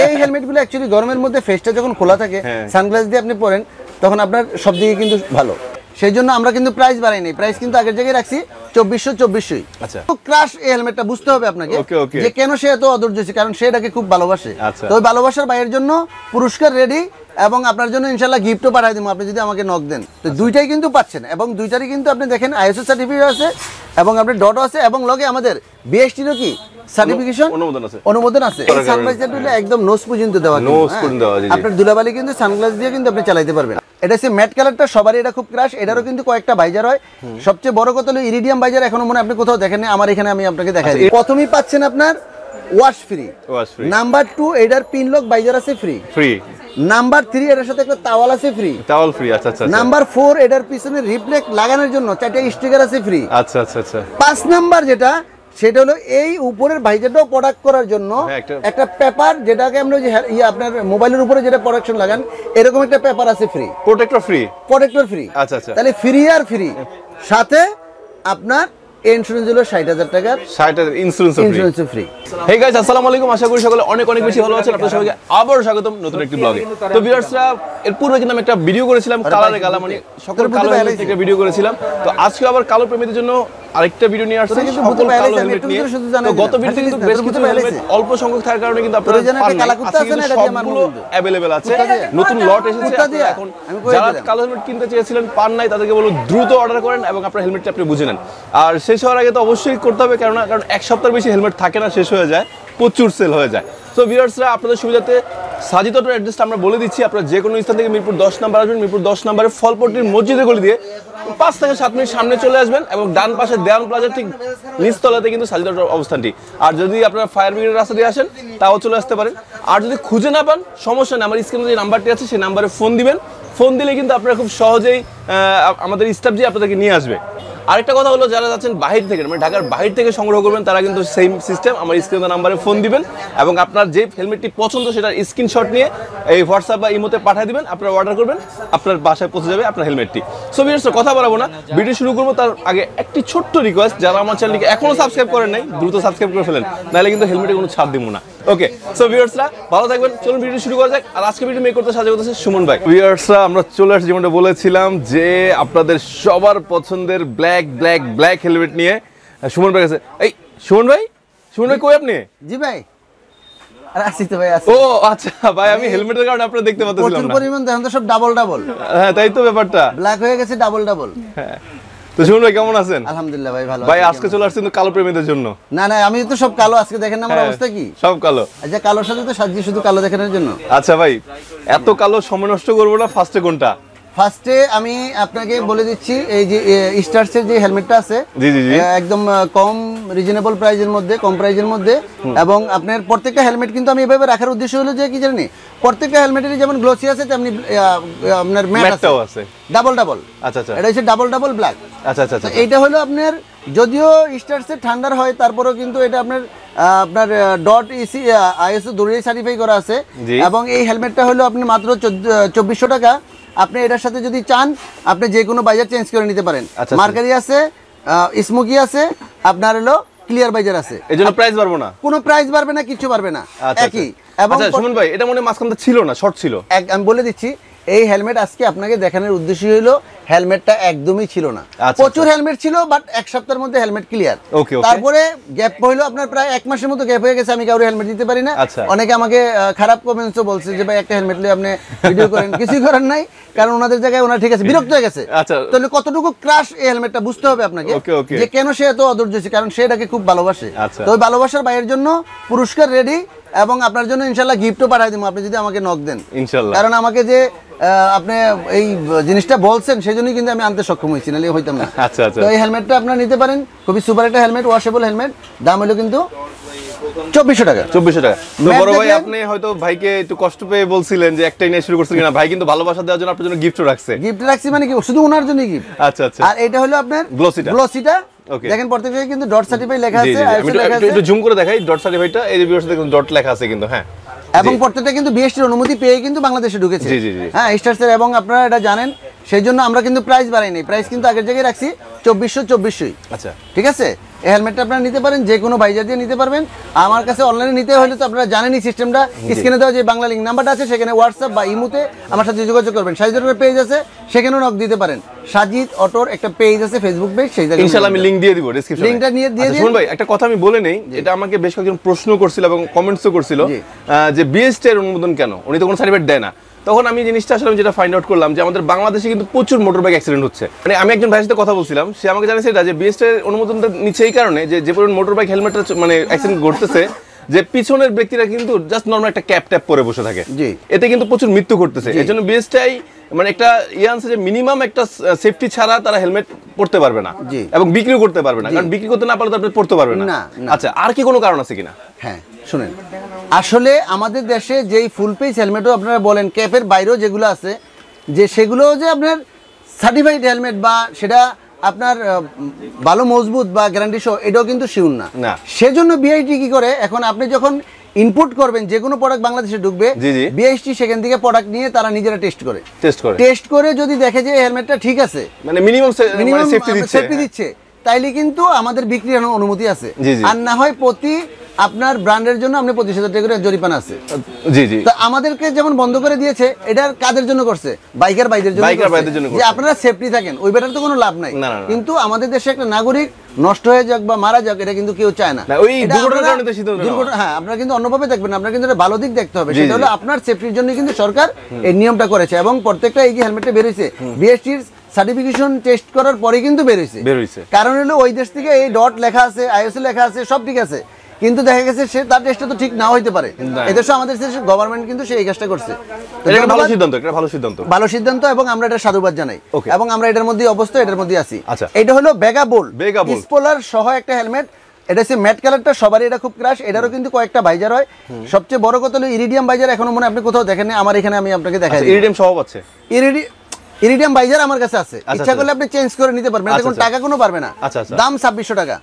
এই হেলমেটগুলো অ্যাকচুয়ালি গরমের মধ্যে ফেসটা যখন খোলা থাকে সানগ্লাস দিয়ে আপনি পরেন তখন আপনার সব দিকে কিন্তু ভালো। সেই জন্য আমরা কিন্তু প্রাইস বাড়াই নাই, প্রাইস কিন্তু আগের জায়গায় রাখছি 2400। আচ্ছা, তো ক্রাশ এই হেলমেটটা বুঝতে হবে আপনাকে যে কেন সে এত অধৈর্য হচ্ছে, কারণ সে এটাকে খুব ভালোবাসে। তো ওই ভালোবাসার ভাইয়ের জন্য পুরস্কার রেডি এবং আপনার জন্য ইনশাআল্লাহ গিফটও পাঠিয়ে দেবো আপনি যদি আমাকে নক দেন। তো দুইটাই কিন্তু পাচ্ছেন এবং দুইটারই কিন্তু আপনি দেখেন আইএসও সার্টিফিকেট আছে এবং আপনার ডটও আছে এবং লগে আমাদের বিএসটিরও কি সার্টিফিকেশন অনুমোদন আছে। এই সানগ্লাসটা একদম নোজ পর্যন্ত দেওয়া, আপনার ধুলাবালি কিন্তু সানগ্লাস দিয়ে কিন্তু আপনি চালাতে পারবেন। এটা হচ্ছে ম্যাট কালারটা, সবারই এটা খুব ক্রাশ। এটারও কিন্তু কয়েকটা ভাইজার হয়, সবচেয়ে বড় কথা হলো ইরিডিয়াম ভাইজার এখনো মনে আপনি কোথাও দেখেন না, আমার এখানে আমি আপনাকে দেখাই দিই। প্রথমেই পাচ্ছেন আপনার ওয়াশ ফ্রি, নাম্বার 2 এটার পিন লক ভাইজার আছে ফ্রি, নাম্বার 3 এটার সাথে একটা তাওয়াল আছে ফ্রি, আচ্ছা আচ্ছা। নাম্বার 4 এটার পিছনে রিফ্লেক্ট লাগানোর জন্য 4টা স্টিকার আছে ফ্রি, আচ্ছা আচ্ছা আচ্ছা। 5 নাম্বার যেটা সেটা হলো এই উপরের ভাইজারটাও প্রোডাক্ট করার জন্য একটা পেপার, যেটাকে আমরা আপনার মোবাইলের উপরে যেটা প্রোডাকশন লাগান এরকম একটা পেপার আছে ফ্রি, প্রোটেক্টর ফ্রি। আচ্ছা আচ্ছা, তাহলে ফ্রি আর ফ্রি সাথে আপনার ইন্স্যুরেন্স হলো 60,000 টাকার, 60,000 ইন্স্যুরেন্স ফ্রি। হে গাইস, আসসালামু আলাইকুম, আশা করি সকলে অনেক অনেক বেশি ভালো আছেন। আপনাদের সবাইকে আবারো স্বাগতম নতুন একটি ব্লগে। তো ভিউয়ার্সরা, এর পূর্বে কিন্তু আমি একটা ভিডিও করেছিলাম কালারে গালা, মানে সকল কালো হেলমেট থেকে ভিডিও করেছিলাম। তো আজকে আবার কালো প্রেমীদের জন্য আরেকটা ভিডিও নিয়ে আসছি সকল কালো হেলমেট নিয়ে। তো গত ভিডিওতে কিন্তু বেশ কিছু হেলমেট অল্প সংখ্যক থাকার কারণে কিন্তু আপনারা সবগুলো অ্যাভেলেবেল আছে, নতুন লট এসেছে। এখন যারা কালো হেলমেট কিনতে চেয়েছিলেন পান নাই, তাদেরকে বলবো দ্রুত অর্ডার করেন এবং আপনার হেলমেটটা আপনি বুঝে নেন। আর শেষ হওয়ার আগে তো অবশ্যই করতে হবে, কারণ এক সপ্তাহের বেশি হেলমেট থাকে না, শেষ হয়ে যায়, প্রচুর সেল হয়ে যায়। সো ভিউয়ার্সরা, আপনাদের সুবিধাতে সাজিদ অটোর অ্যাড্রেসটা আমরা বলে দিচ্ছি। আপনারা যে কোনো স্থান থেকে মিরপুর 10 নাম্বার আসবেন, মিরপুর 10 নাম্বারে ফলপট্টির মসজিদের গলি দিয়ে 5 থেকে 7 মিনিট সামনে চলে আসবেন এবং ডান পাশে দেওয়ান প্লাজার ঠিক নিচতলাতে কিন্তু সাজিদ অটোর অবস্থানটি। আর যদি আপনারা ফায়ার ব্রিগেডের রাস্তা দিয়ে আসেন তাও চলে আসতে পারেন। আর যদি খুঁজে না পান সমস্যা নেই, আমার স্ক্রিনে যে নাম্বারটি আছে সেই নাম্বারে ফোন দিবেন। ফোন দিলে কিন্তু আপনারা খুব সহজেই আমাদের স্টাফ যে আপনাদেরকে নিয়ে আসবে। আরেকটা কথা হলো, যারা যাচ্ছেন বাহির থেকে, মানে ঢাকার বাহির থেকে সংগ্রহ করবেন, তারা কিন্তু সেম সিস্টেম, আমার স্ক্রিনের নাম্বারে ফোন দিবেন এবং আপনার যে হেলমেটটি পছন্দ সেটার স্ক্রিনশট নিয়ে এই হোয়াটসঅ্যাপ বা ইমোতে পাঠিয়ে দিবেন, আপনারা অর্ডার করবেন, আপনার বাসায় পৌঁছে যাবে আপনার হেলমেটটি। সো ভিউয়ার্স, কথা বাড়াবো না, ভিডিও শুরু করবো তার আগে একটি ছোট্ট রিকোয়েস্ট, যারা আমার চ্যানেলকে এখনো সাবস্ক্রাইব করেন নাই দ্রুত সাবস্ক্রাইব করে ফেলেন, নাহলে কিন্তু হেলমেটে কোনো ছাড় দিব না। ওকে, সো ভিউয়ার্সরা ভালো থাকবেন, চলুন ভিডিও শুরু করা যাক। আর আজকে ভিডিও মেক করতে সাহায্য করতেছে সুমন ভাই। ভিউয়ার্সরা, আমরা চলে আসছি যেমনটা বলেছিলাম যে আপনাদের সবার পছন্দের ব্ল্যাক হেলমেট নিয়ে সুমন ভাই কাছে। এই সুমন ভাই কই আপনি? জি ভাই, আসি তো ভাই, আসি। ও আচ্ছা ভাই, আমি হেলমেটের কারণে আপনারা দেখতে পাচ্ছিলাম না। প্রচুর পরিমাণ দেখেন তো সব ডাবল। হ্যাঁ, তাই তো ব্যাপারটা, ব্ল্যাক হয়ে গেছে ডাবল। হ্যাঁ, তো সুমন ভাই কেমন আছেন? আলহামদুলিল্লাহ ভাই, ভালো। ভাই আজকে চলে আসছেন কালো প্রেমীদের জন্য? না, আমি তো সব কালো, আজকে দেখেন আমার অবস্থা কি, সব কালো। আচ্ছা, কালোর সাথে তো সাজিয়ে শুধু কালো দেখানোর জন্য। আচ্ছা ভাই, এত কালো সময় নষ্ট করবো না, ফার্স্টে কোনটা? ফার্স্টে আমি আপনাকে বলে দিচ্ছি, এই যে স্টার্সের যে হেলমেটটা আছে, একদম কম রিজনেবল প্রাইসের মধ্যে, কম প্রাইসের মধ্যে। এবং আপনার প্রত্যেকটা হেলমেট কিন্তু আমি এভাবে রাখার উদ্দেশ্য হলো যে কি জানেন, প্রত্যেকটা হেলমেটেরই যেমন গ্লোসি আছে তেমনি আপনার ম্যাটটাও আছে ডাবল। আচ্ছা আচ্ছা, এটা হচ্ছে ডাবল ব্ল্যাক। আচ্ছা আচ্ছা, এইটা হলো আপনার, যদিও স্টার্সের ঠান্ডার হয় তারপরেও কিন্তু এটা আপনার ডট ইসি আইএসও দৌড়িয়ে সার্টিফাই করা আছে। এবং এই হেলমেটটা হলো আপনার মাত্র 2400 টাকা। আপনি এটার সাথে যদি চান আপনি যে কোনো বাইজার চেঞ্জ করে নিতে পারেন। মার্কারি আছে, স্মোকি আছে, আপনার হলো ক্লিয়ার বাইজার আছে। এজন্য প্রাইস বাড়বে না, কোনো প্রাইস বাড়বে না, কিছু বাড়বে না, একই। এবং সুমন ভাই, এটা মনে মাঝখানটা ছিল না, শর্ট ছিল। আমি বলে দিচ্ছি, এই হেলমেট আজকে আপনাকে দেখানোর উদ্দেশ্য হলো হেলমেটটা একদমই ছিল না, প্রচুর হেলমেট ছিল, বাট এক সপ্তাহের মধ্যে হেলমেট ক্লিয়ার। তারপরে গ্যাপ হইলো আপনার প্রায় 1 মাসের মতো গ্যাপ হয়ে গেছে, আমি কাউরে হেলমেট দিতে পারি না। অনেকে আমাকে খারাপ কমেন্টসও বলছে যে ভাই একটা হেলমেট নিয়ে আপনি ভিডিও করেন, কিছুই করার নাই, কারণ ওনাদের জায়গায় ওনারা ঠিক আছে, বিরক্ত হয়ে গেছে। তাহলে কতটুকু ক্রাশ এই হেলমেটটা বুঝতে হবে আপনাকে যে কেন সে এত অধৈর্য হচ্ছে, কারণ সে এটাকে খুব ভালোবাসে। তো ওই ভালোবাসার ভাইয়ের জন্য পুরস্কার রেডি এবং আপনার জন্য ইনশাআল্লাহ গিফটও পাঠিয়ে দেবো আপনি যদি আমাকে নক দেন ইনশাআল্লাহ। কারণ আমাকে যে আপনি এই জিনিসটা বলছেন সেই জন্যই কিন্তু আমি আনতে সক্ষম হয়েছি, নাহলে হইতাম না। আচ্ছা আচ্ছা, তো এই হেলমেটটা আপনারা নিতে পারেন, খুবই সুপার একটা হেলমেট, ওয়াশেবল হেলমেট, দাম হলো কিন্তু 2400 টাকা। 2400 টাকা। তো বড় ভাই, আপনি হয়তো ভাইকে একটু কষ্ট পেয়ে বলছিলেন যে একটাই নিয়ে শুরু করছেন কিনা, ভাই কিন্তু ভালোবাসা দেওয়ার জন্য আপনার জন্য গিফটও রাখছে। গিফট রাখছি মানে কি, শুধু ওনার জন্যই গিফট। আচ্ছা আচ্ছা। আর এটা হলো আপনার গ্লোসিটা, দেখেন প্রত্যেকটা কিন্তু ডট সার্টিফাই লেখা আছে। আমি একটু জুম করে দেখাই ডট সার্টিফাইটা, এই যে ভিউয়ার্স দেখুন ডট লেখা আছে কিন্তু। হ্যাঁ, এবং প্রত্যেকটা কিন্তু বিএসটির অনুমতি পেয়ে কিন্তু বাংলাদেশে ঢুকেছে। হ্যাঁ, স্টার্সের, এবং আপনারা এটা জানেন, সেই জন্য আমরা কিন্তু প্রাইস বাড়াই নাই, প্রাইস কিন্তু আগের জায়গায় রাখছি 2400। আচ্ছা, ঠিক আছে। এই হেলমেটটা আপনারা নিতে পারেন, যে কোনো ভাইজার দিয়ে নিতে পারবেন। আমার কাছে অনলাইনে নিতে হলে তো আপনারা জানেনই সিস্টেমটা, স্ক্রিনে দেওয়া যে বাংলা লিঙ্ক নাম্বারটা আছে সেখানে হোয়াটসঅ্যাপ বা ইমোতে আমার সাথে যোগাযোগ করবেন। সাজিদ অটোর পেজ আছে, সেখানেও নক দিতে পারেন। সাজিদ অটোর একটা পেজ আছে, ফেসবুক পেজ, সেই জায়গায় ইনশাআল্লাহ আমি লিংক দিয়ে দিব ডেসক্রিপশনে। লিংকটা নিয়ে দিয়ে দিন। শুনুন ভাই, একটা কথা আমি বলে নেই, এটা আমাকে বেশ কয়েকজন প্রশ্ন করছিল এবং কমেন্টসও করছিল যে বিএসটি এর অনুমোদন কেন, উনি তো কোনো সার্টিফিকেট দেয় না। তখন আমি জিনিসটা আসলে যেটা ফাইন্ড আউট করলাম যে আমাদের বাংলাদেশে কিন্তু প্রচুর মোটরবাইক অ্যাক্সিডেন্ট হচ্ছে। মানে আমি একজন ভাইয়ের সাথে কথা বলছিলাম, সে আমাকে জানিয়েছে এটা যে বিএসটি এর অনুমোদনটা নিচ্ছে এই কারণে যে পরিমাণ মোটরবাইক হেলমেটটা মানে অ্যাক্সিডেন্ট ঘটতেছে, যে পিছনের ব্যক্তিরা কিন্তু জাস্ট নরমাল একটা ক্যাপ ট্যাপ পরে বসে থাকে, এতে কিন্তু প্রচুর মৃত্যু ঘটতেছে। এর জন্য বিএসটিআই মানে একটা আছে যে মিনিমাম একটা সেফটি ছাড়া তারা হেলমেট পরতে পারবে না এবং বিক্রিও করতে পারবে না, কারণ বিক্রি করতে না পারলে তো আপনি পড়তে পারবেন না। আচ্ছা, আর কি কোনো কারণ আছে কিনা? হ্যাঁ শুনেন, আসলে আমাদের দেশে যেই ফুল পেজ হেলমেটও আপনারা বলেন, ক্যাপের বাইরেও যেগুলো আছে, যে সেগুলো যে আপনার সার্টিফাইড হেলমেট বা সেটা আপনার ভালো মজবুত বা গ্যারান্টি সহ, এটাও কিন্তু শিওর না। সেজন্য বিআইটি কি করে, এখন আপনি যখন ইনপুট করবেন যে কোনো প্রোডাক্ট বাংলাদেশে ঢুকবে, বিআইটি সেখান থেকে প্রোডাক্ট নিয়ে তারা নিজেরা টেস্ট করে যদি দেখে যে হেলমেটটা ঠিক আছে, মানে মিনিমাম সেফটি দিচ্ছে, তাইলে কিন্তু আমাদের বিক্রির অনুমতি আছে। আর না হয় প্রতি আপনার ব্র্যান্ডের জন্য আপনি 25,000 টাকা করে জরিমানা আছে। তো আমাদেরকে যেমন বন্ধ করে দিয়েছে, এটার কাদের জন্য করছে? বাইকার ভাইদের জন্য, যে আপনারা সেফটি থাকেন, ওই বেটার তো কোনো লাভ নাই। কিন্তু আমাদের দেশে একটা নাগরিক নষ্ট হয়ে যাক বা মারা যাক, এটা কিন্তু কেউ চায় না। হ্যাঁ, আপনারা কিন্তু অন্যভাবে দেখবেন, আপনার কিন্তু ভালো দিক দেখতে হবে। সেটা হলো আপনার সেফটির জন্য কিন্তু সরকার এই নিয়মটা করেছে, এবং প্রত্যেকটা এই যে হেলমেটটা বেরোইছে বিএসটির সার্টিফিকেশন টেস্ট করার পরে কিন্তু বেরোইছে। কারণ হলো ওই দেশ থেকে এই ডট লেখা আছে, আইএসও লেখা আছে, সব ঠিক আছে, কিন্তু দেখা গেছে সে তার টেস্টটা তো ঠিক না হইতে পারে। এদেশে আমাদের দেশের গভর্নমেন্ট কিন্তু সেই কাজটা করছে। ভালো সিদ্ধান্ত, এবং আমরা এটা সাধুবাদ জানাই, এবং আমরা এটার মধ্যে অবস্থা, এটার মধ্যে আছি। এটা হলো ভেগা বোল্ট স্পোলার সহ একটা হেলমেট। এটা হচ্ছে ম্যাট কালারটা, সবারই এটা খুব ক্রাশ। এটারও কিন্তু কয়েকটা ভাইজার হয়। সবচেয়ে বড় কথা হলো ইরিডিয়াম ভাইজার এখনো মনে আপনি কোথাও দেখেন না, আমার এখানে আমি আপনাকে দেখাই। ইরিডিয়াম সহ আছে, ইরিডিয়াম ভাইজার আমার কাছে আছে, ইচ্ছা করলে আপনি চেঞ্জ করে নিতে পারবেন, এখন টাকা কোনো পারবে না, দাম 2600 টাকা।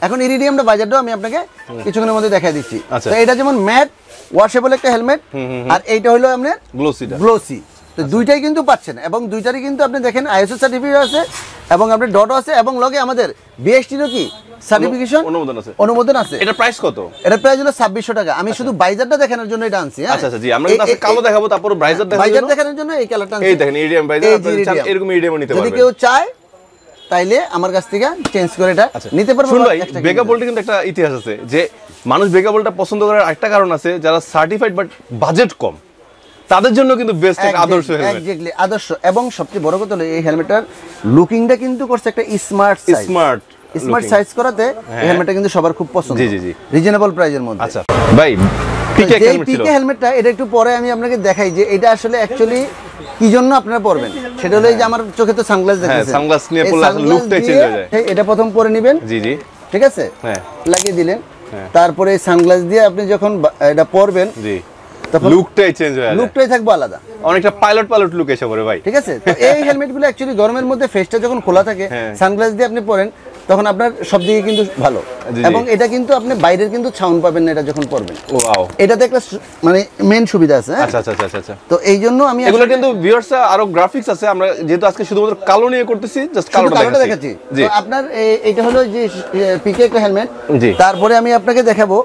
এখন ইরিডিয়ামটা ভাইজারটাও আমি আপনাকে কিছুক্ষণের মধ্যে দেখাই দিচ্ছি। তো এটা যেমন ম্যাট ওয়াশেবল একটা হেলমেট, আর এইটা হলো আপনার গ্লোসি। তো দুইটাই কিন্তু পাচ্ছেন, এবং দুইটারই কিন্তু আপনি দেখেন আইএসও সার্টিফিকেট আছে, এবং আপনার ডটও আছে, এবং লগে আমাদের বিএসটিরও কি সার্টিফিকেশন অনুমোদন আছে। এটা প্রাইস কত? এটা প্রাইস হলো 2600 টাকা। আমি শুধু বাইজারটা দেখানোর জন্য এটা আনছি। আচ্ছা জি, আমরা কিন্তু কালো দেখাবো, তারপর বাইজার দেখানোর জন্য এই কালারটা আনছি। এই দেখেন ইরিডিয়াম বাইজার, আপনারা এরকম ইরিডিয়াম নিতে পারবেন। যদি কেউ চায় তাইলে আমার কাছ থেকে চেঞ্জ করে এটা নিতে পারবে। শুনুন ভাই, ভেগা বোল্টে কিন্তু একটা ইতিহাস আছে, যে মানুষ ভেগা বোল্টটা পছন্দ করার একটা কারণ আছে, যারা সার্টিফাইড বাট বাজেট কম, তাদের জন্য কিন্তু বেস্ট একটা আদর্শ হেলমেট। এক্স্যাক্টলি আদর্শ, এবং সবচেয়ে বড় কথা হলো এই হেলমেটটার লুকিংটা কিন্তু করছে একটা স্মার্ট সাইজ করাতে এই হেলমেটটা কিন্তু সবার খুব পছন্দ। জি রিজনেবল প্রাইসের মধ্যে। আচ্ছা ভাই, পিকে হেলমেটটা এটা একটু পরে আমি আপনাকে দেখাই যে এটা আসলে অ্যাকচুয়ালি কি জন্য আপনারা পরবেন। সেটা হলো এই যে আমার চোখে তো সানগ্লাস দেখতেছেন, সানগ্লাস নিয়ে পড়লে লুকটাই চেঞ্জ হয়ে যায়। এটা প্রথম পরে নেবেন, ঠিক আছে, লাগিয়ে দিলেন, তারপরে সানগ্লাস দিয়ে আপনি যখন এটা পরবেন, তখন লুকটাই চেঞ্জ হয়ে যায়, লুকটাই থাকবে আলাদা, অনেকটা পাইলট লুক এসে পড়ে ভাই, ঠিক আছে। তো এই হেলমেটগুলো অ্যাকচুয়ালি গরমের মধ্যে ফেসটা যখন খোলা থাকে, সানগ্লাস দিয়ে আপনি পরেন, তখন আপনার সব দিকে কিন্তু ভালো, এবং এটা কিন্তু আপনি বাইরের কিন্তু সাউন্ড পাবেন না এটা যখন পড়বেন। ওয়াও, এটাতে একটা মানে মেন সুবিধা আছে। আচ্ছা। তো এই জন্য আমি এগুলো কিন্তু ভিউয়ার্স আরো গ্রাফিক্স আছে, আমরা যেহেতু আজকে শুধুমাত্র কালো নিয়ে করতেছি, জাস্ট কালোটা দেখাচ্ছি। তো আপনার এটা হলো যে পিকে একটা হেলমেট। তারপরে আমি আপনাকে দেখাবো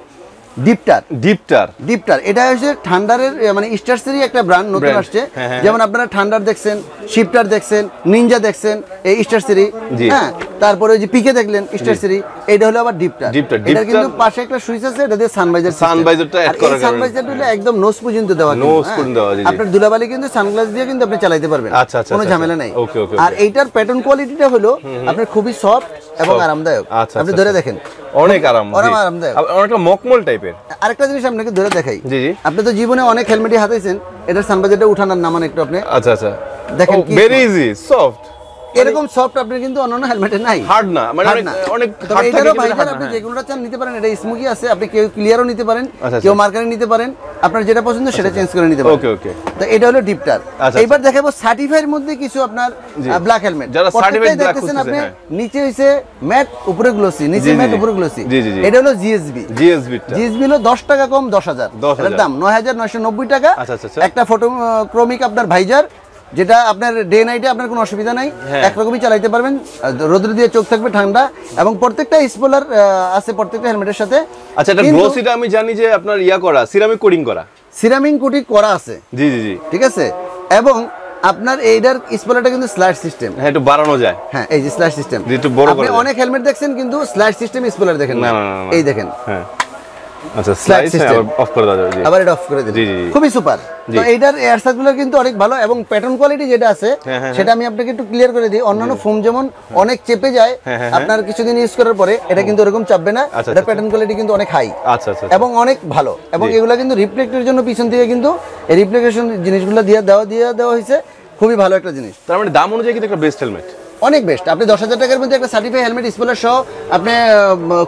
ডিপটার। এটা হচ্ছে ঠান্ডারের মানে স্টারসেরই একটা ব্র্যান্ড নতুন আসছে। যেমন আপনারা ঠান্ডার দেখছেন, শিফটার দেখছেন, নিনজা দেখছেন, এই স্টারসেরি, হ্যাঁ, তারপরে ওই যে পিকে দেখলেন স্টারসেরি, এটা হলো আবার ডিপটার। এটা কিন্তু পাশে একটা সুইচ আছে, এটা দিয়ে সানভাইজারটা অ্যাড করা যায়। সানভাইজারটা হলো একদম নোজ পর্যন্ত দেওয়া, আপনার ধুলাবালি কিন্তু সানগ্লাস দিয়ে কিন্তু আপনি চালাতে পারবেন, কোনো ঝামেলা নাই। আর এইটার প্যাটার্ন কোয়ালিটিটা হলো আপনার খুবই সফট এবং আরামদায়ক। আপনি ধরে দেখেন, অনেক আরামদায়ক, অনেকটা মকমল টাইপের। আরেকটা জিনিস আপনাকে ধরে দেখাই, আপনি তো জীবনে অনেক হেলমেটই হাতাইছেন, এটার সানভাইজারটা উঠানোর নামান একটু আপনি। আচ্ছা দেখেন, ভেরি ইজি, সফট, এরকম সফট আপনি কিন্তু অন্যান্য হেলমেটে নাই, হার্ড না, মানে অনেক হার্ড থাকে। ভাইজার আপনি যেগুলোটা চান নিতে পারেন, এটা স্মুকি আছে, আপনি কেউ ক্লিয়ারও নিতে পারেন, কেউ মার্কারে নিতে পারেন, আপনার যেটা পছন্দ সেটা চেঞ্জ করে নিতে পারেন। ওকে। তো এটা হলো ডিপটার। এইবার দেখাবো সার্টিফাইড মধ্যে কিছু আপনার ব্ল্যাক হেলমেট। যারা সার্টিফাইড ব্ল্যাক দেখতেছেন আপনি, নিচে হইছে ম্যাট, উপরে গ্লোসি, নিচে ম্যাট, উপরে গ্লোসি। এটা হলো জিএসবি হলো 10 টাকা কম 10,000, এর দাম 9,990 টাকা। একটা ফটোক্রমিক আপনার ভাইজার, যেটা আপনার ডে নাইটে আপনার কোনো অসুবিধা নাই, একরকমই চালাইতে পারবেন, রোদ্র দিয়ে চোখ থাকবে ঠান্ডা, এবং প্রত্যেকটা স্পয়লার আছে প্রত্যেকটা হেলমেটের সাথে। আচ্ছা, এটা গ্লোসিটা আমি জানি যে আপনার করা সিরামিক কোটিং করা, সিরামিক কোটিং করা আছে। জি জি জি, ঠিক আছে। এবং আপনার এইটার স্পয়লারটা কিন্তু স্লাইড সিস্টেম, হ্যাঁ একটু বাড়ানো যায়, হ্যাঁ এই যে স্লাইড সিস্টেম, একটু বড় করে। আপনি অনেক হেলমেট দেখছেন কিন্তু স্লাইড সিস্টেম স্পয়লার দেখেন না, এই দেখেন। হ্যাঁ আচ্ছা, স্লাইড সিস্টেম অফ করে দাও, জি আবার এটা অফ করে দিন, খুবই সুপার। তো এইটার এয়ার সার্কুলার কিন্তু অনেক ভালো, এবং প্যাটার্ন কোয়ালিটি যেটা আছে সেটা আমি আপনাকে একটু ক্লিয়ার করে দিই। অন্যান্য ফোম যেমন অনেক চেপে যায়, আপনার কিছুদিন ইউজ করার পরে এটা কিন্তু এরকম চাপবে না, এটা প্যাটার্ন কোয়ালিটি কিন্তু অনেক হাই, আচ্ছা আচ্ছা, এবং অনেক ভালো। এবং এগুলা কিন্তু রিফ্লেক্টের জন্য পিছন থেকে কিন্তু এই রিফ্লেকশন জিনিসগুলো দিয়ে দেওয়া হয়েছে, খুবই ভালো একটা জিনিস। তার মানে দাম অনুযায়ী কিন্তু একটা বেস্ট হেলমেট, অনেক বেস্ট। আপনি 10,000 টাকার মধ্যে একটা সার্টিফাইড হেলমেট স্পয়লার সহ আপনি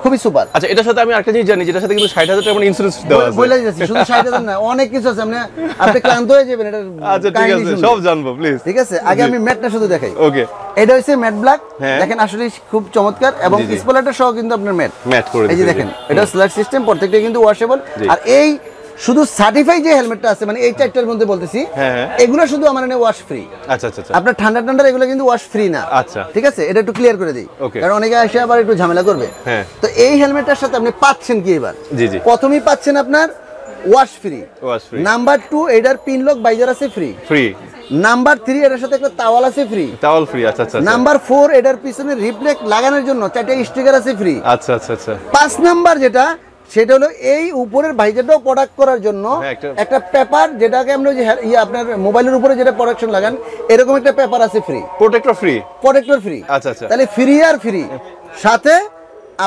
খুবই সুপার। আচ্ছা, এটার সাথে আমি একটা জিনিস জানি, যেটার সাথে কিন্তু 60,000 টাকা ইন্স্যুরেন্স দেওয়া আছে। বলে যাচ্ছি, শুধু 60,000 না, অনেক কিছু আছে, আপনি ক্লান্ত হয়ে যাবেন এটা। আচ্ছা ঠিক আছে, সব জানবো প্লিজ। ঠিক আছে, আগে আমি ম্যাটটা শুধু দেখাই। ওকে, এটা হচ্ছে ম্যাট ব্ল্যাক, দেখেন আসলে খুব চমৎকার, এবং স্পয়লারটা সহ কিন্তু আপনার ম্যাট করে দিয়েছে। এই যে দেখেন, এটা স্লাইড সিস্টেম, প্রত্যেকটা কিন্তু ওয়াশেবল। আর এই শুধু সার্টিফাই যে হেলমেটটা আছে, মানে এই চারটার মধ্যে বলতেছি, এগুলো শুধু আমার এনে ওয়াশ ফ্রি। আচ্ছা আচ্ছা, আপনার ঠান্ডা এগুলো কিন্তু ওয়াশ ফ্রি না। আচ্ছা ঠিক আছে, এটা একটু ক্লিয়ার করে দিই, কারণ অনেকে এসে আবার একটু ঝামেলা করবে। তো এই হেলমেটটার সাথে আপনি পাচ্ছেন কি এবার? জি জি, প্রথমেই পাচ্ছেন আপনার ওয়াশ ফ্রি। নাম্বার 2, এটার পিন লক বাইজার আছে ফ্রি। নাম্বার 3, এটার সাথে একটা তাওয়াল আছে ফ্রি। আচ্ছা আচ্ছা। নাম্বার 4, এটার পিছনে রিফ্লেক্ট লাগানোর জন্য 4টা স্টিকার আছে ফ্রি। আচ্ছা আচ্ছা আচ্ছা। 5 নাম্বার যেটা, সেটা হলো এই উপরের ভাইজারটাও প্রোডাক্ট করার জন্য একটা পেপার, যেটাকে আমরা যে আপনার মোবাইলের উপরে যেটা প্রোডাকশন লাগান, এরকম একটা পেপার আছে ফ্রি। Protector free. আচ্ছা আচ্ছা, তাহলে ফ্রি আর ফ্রি, সাথে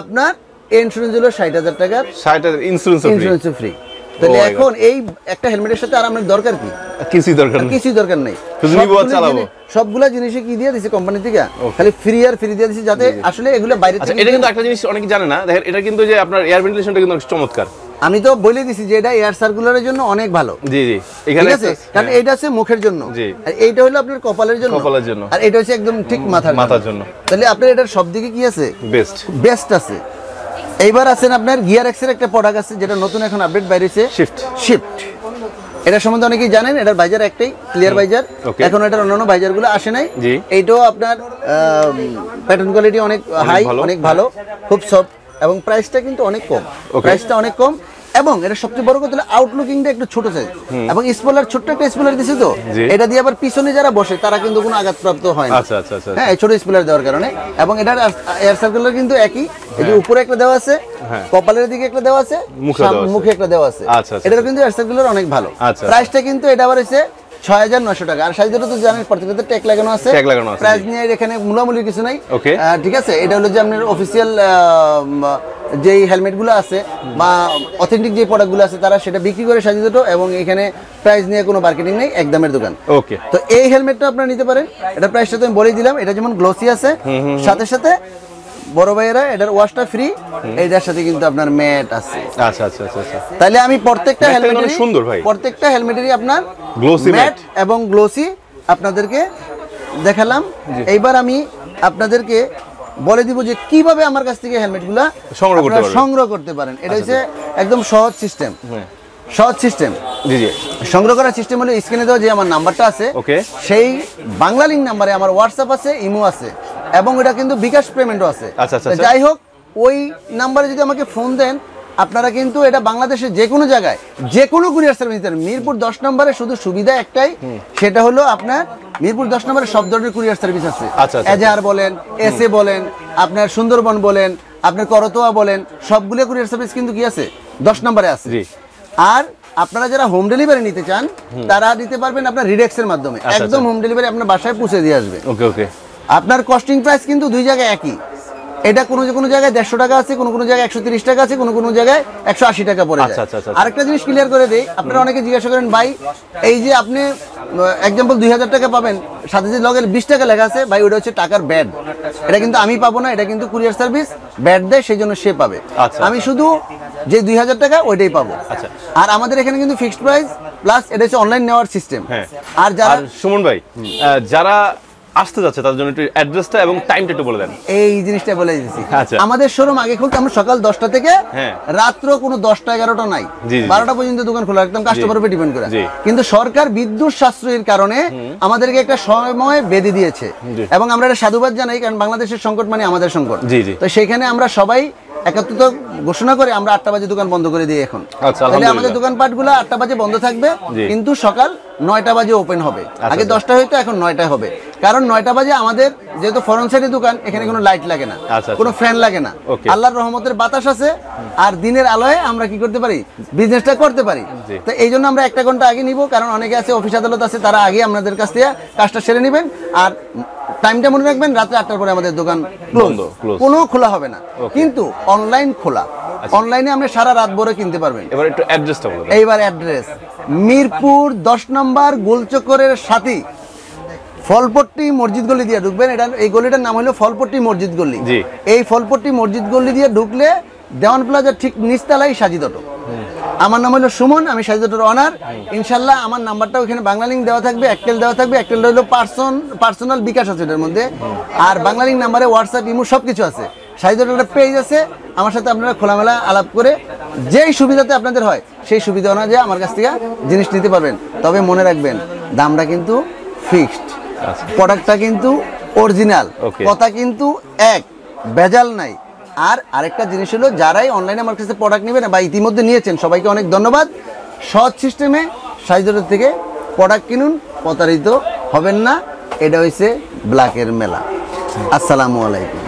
আপনার ইন্স্যুরেন্স হলো 60,000 টাকার, 60,000 ইন্স্যুরেন্স ফ্রি। তাহলে এখন এই একটা হেলমেটের সাথে আর আমার দরকার কি? কিছুই দরকার নাই, শুধু নিব আর চালাবো। সবগুলা জিনিসে কি দিয়ে দিছে কোম্পানি থেকে, খালি ফ্রি দিয়ে দিছে, যাতে আসলে এগুলো বাইরে থেকে। এটা কিন্তু একটা জিনিস অনেকে জানে না, দেখেন এটা কিন্তু যে আপনার এয়ার ভেন্টিলেশনটা কিন্তু অনেক চমৎকার। আমি তো বলে দিছি যে এটা এয়ার সার্কুলারের জন্য অনেক ভালো। জি জি, এখানে আছে, কারণ এটা আছে মুখের জন্য, আর এইটা হলো আপনার কপালের জন্য, আর এটা হচ্ছে একদম ঠিক মাথার জন্য। তাহলে আপনার এটার সব দিকে কি আছে? বেস্ট আছে। এইবার আছেন আপনার গিয়ার এক্সের একটা প্রোডাক্ট আছে, যেটা নতুন এখন আপডেট বাইরেছে, শিফট। এটা সম্বন্ধে অনেকেই জানেন, এটার ভাইজার একটাই, ক্লিয়ার ভাইজার। এখন এটার অন্যান্য ভাইজারগুলো আসে নাই। এইটাও আপনার প্যাটার্ন কোয়ালিটি অনেক হাই, অনেক ভালো, খুব সফট, এবং প্রাইসটা কিন্তু অনেক কম। এবং এটা সবচেয়ে বড় কথা হলো আউটলুকিংটা একটু ছোট সাইজ, এবং স্পয়লার ছোট্ট একটা স্পয়লার দিছে, তো এটা দিয়ে আবার পিছনে যারা বসে তারা কিন্তু কোনো আঘাতপ্রাপ্ত হয় না। আচ্ছা আচ্ছা, হ্যাঁ, এই ছোট স্পয়লার দেওয়ার কারণে। এবং এটার এয়ার সার্কুলার কিন্তু একই, এই যে উপরে একটা দেওয়া আছে, কপালের দিকে একটা দেওয়া আছে, মুখে একটা দেওয়া আছে। এটার কিন্তু এয়ার সার্কুলার অনেক ভালো। প্রাইসটা কিন্তু এটা আবার হচ্ছে 6,900 টাকা। আর সাইজটা তো জানেন, প্রত্যেকটাতে ট্যাগ লাগানো আছে, প্রাইস নিয়ে এখানে মূলামূলি কিছু নাই। ঠিক আছে, এটা হলো যে আপনার অফিসিয়াল যেই হেলমেটগুলো আছে বা অথেন্টিক যে প্রোডাক্টগুলো আছে, তারা সেটা বিক্রি করে সাজিয়ে দিত, এবং এখানে প্রাইস নিয়ে কোনো মার্কেটিং নেই, একদমের দোকান। ওকে, তো এই হেলমেটটা আপনারা নিতে পারেন। এটা প্রাইসটা তো আমি বলেই দিলাম, এটা যেমন গ্লোসি আছে, সাথে বড় ভাইয়েরা এটার ওয়াশটা ফ্রি, এইটার সাথে কিন্তু আপনার ম্যাট আছে। আচ্ছা আচ্ছা আচ্ছা, তাহলে আমি প্রত্যেকটা হেলমেটেরই সুন্দর ভাই, প্রত্যেকটা হেলমেটেরই আপনার গ্লোসি ম্যাট এবং গ্লোসি আপনাদেরকে দেখালাম। এইবার আমি আপনাদেরকে বলে দিব যে কিভাবে আমার কাছ থেকে হেলমেটগুলা সংগ্রহ করতে পারেন। এটা হচ্ছে একদম সহজ সিস্টেম। জি জি, সংগ্রহ করার সিস্টেম হলো স্ক্রিনে দেওয়া যে আমার নাম্বারটা আছে, সেই বাংলা লিঙ্ক নাম্বারে আমার হোয়াটসঅ্যাপ আছে, ইমো আছে, এবং এটা কিন্তু বিকাশ পেমেন্টও আছে। যাই হোক, ওই নাম্বারে যদি আমাকে ফোন দেন, আপনারা কিন্তু এটা বাংলাদেশের যে কোনো জায়গায় যে কোনো কুরিয়ার সার্ভিস দিতে পারেন। মিরপুর 10 নম্বরে শুধু সুবিধা একটাই, সেটা হলো আপনার মিরপুর 10 নম্বরে সব ধরনের কুরিয়ার সার্ভিস আছে। এজাহার বলেন, এসএ বলেন, আপনার সুন্দরবন বলেন, আপনার করতোয়া বলেন, সবগুলো কুরিয়ার সার্ভিস কিন্তু কি আছে, 10 নম্বরে আছে। আর আপনারা যারা হোম ডেলিভারি নিতে চান, তারা দিতে পারবেন আপনার রিডেক্সের মাধ্যমে, একদম হোম ডেলিভারি আপনার বাসায় পৌঁছে দিয়ে আসবে। আপনার কস্টিং প্রাইস কিন্তু দুই জায়গায় একই। এটা কোনো জায়গায় 150 টাকা আছে, কোনো জায়গায় 130 টাকা আছে, কোনো জায়গায় 180 টাকা পড়ে যায়। আরেকটা জিনিস ক্লিয়ার করে দেই, আপনারা অনেকে জিজ্ঞাসা করেন, ভাই এই যে আপনি এক্সাম্পল 2000 টাকা পাবেন, সাথে যে লগে 20 টাকা লেখা আছে, ভাই ওটা হচ্ছে টাকার ব্যাড। এটা কিন্তু আমি পাবো না, এটা কিন্তু কুরিয়ার সার্ভিস ব্যাড দেয়, সেই জন্য সে পাবে। আমি শুধু যে 2000 টাকা ওইটাই পাবো। আর আমাদের এখানে কিন্তু ফিক্সড প্রাইস, প্লাস এটা হচ্ছে অনলাইন নেওয়ার সিস্টেম। আর যারা, সুমন ভাই, যারা আসতে যাচ্ছে তাদের জন্য একটু অ্যাড্রেসটা এবং টাইমটা একটু বলে দেন। এই জিনিসটা বলে দিচ্ছি। আচ্ছা। আমাদের শোরুম আগে খুলতে আমরা সকাল 10টা থেকে রাত্র কোনো 10টা 11টা নাই, 12টা পর্যন্ত দোকান খোলা, একদম কাস্টমার উপর ডিপেন্ড করে। কিন্তু সরকার বিদ্যুৎ সাশ্রয়ের কারণে আমাদেরকে একটা সময় বেঁধে দিয়েছে এবং আমরা এটা সাধুবাদ জানাই, কারণ বাংলাদেশের সংকট মানে আমাদের সংকট। তো সেখানে আমরা সবাই একত্রিত ঘোষণা করে আমরা 8টা বাজে দোকান বন্ধ করে দিই এখন। তাহলে আমাদের দোকানপাটগুলো 8টা বাজে বন্ধ থাকবে, কিন্তু সকাল 9টা বাজে ওপেন হবে। আগে 10টা হইতো, এখন 9টায় হবে। কারণ 9টা বাজে আমাদের যেহেতু ফরেন সাইডের দোকান, এখানে কোনো লাইট লাগে না, কোনো ফ্যান লাগে না, আল্লাহর রহমতের বাতাস আছে, আর দিনের আলোয় আমরা কি করতে পারি, বিজনেসটা করতে পারি। তো এই জন্য আমরা 1 ঘন্টা আগে নিব, কারণ অনেকে আছে অফিস আদালত আছে, তারা আগে আপনাদের কাছ থেকে কাজটা সেরে নেবেন। আর টাইমটা মনে রাখবেন, রাত্রে 8টার পরে আমাদের দোকান ক্লোজ, কোনো খোলা হবে না, কিন্তু অনলাইন খোলা। অনলাইনে আপনি সারা রাত ভরে কিনতে পারবেন। এবার একটু অ্যাড্রেসটা বলুন। এইবার অ্যাড্রেস মিরপুর 10 নম্বর গোলচক্করের সাথে ফলপট্টি মসজিদ গলি দিয়ে ঢুকবেন। এটা এই গলিটার নাম হলো ফলপট্টি মসজিদ গলি। এই ফলপট্টি মসজিদ গলি দিয়ে ঢুকলে দেওয়ান প্লাজার ঠিক নিচতলায় সাজিদ অটো। আমার নাম হলো সুমন, আমি সাজিদ অটোর অনার। ইনশাল্লাহ আমার নাম্বারটা ওখানে বাংলা লিঙ্ক দেওয়া থাকবে, এয়ারটেল দেওয়া থাকবে। এয়ারটেল হলো পার্সোনাল বিকাশ আছে এটার মধ্যে, আর বাংলা লিঙ্ক নাম্বারে হোয়াটসঅ্যাপ, ইমো সবকিছু আছে। সাজিদ অটোর একটা পেজ আছে, আমার সাথে আপনারা খোলামেলা আলাপ করে যেই সুবিধাতে আপনাদের হয় সেই সুবিধা অনুযায়ী আমার কাছ থেকে জিনিস নিতে পারবেন। তবে মনে রাখবেন, দামটা কিন্তু ফিক্সড, প্রোডাক্টটা কিন্তু অরিজিনাল, কথা কিন্তু এক, ভেজাল নাই। আর আরেকটা জিনিস হলো, যারাই অনলাইনে আমার কাছে প্রোডাক্ট নেবেন বা ইতিমধ্যে নিয়েছেন, সবাইকে অনেক ধন্যবাদ। সহজ সিস্টেমে সাজিদ অটো থেকে প্রোডাক্ট কিনুন, প্রতারিত হবেন না। এটা হচ্ছে ব্ল্যাকের মেলা। আসসালামু আলাইকুম।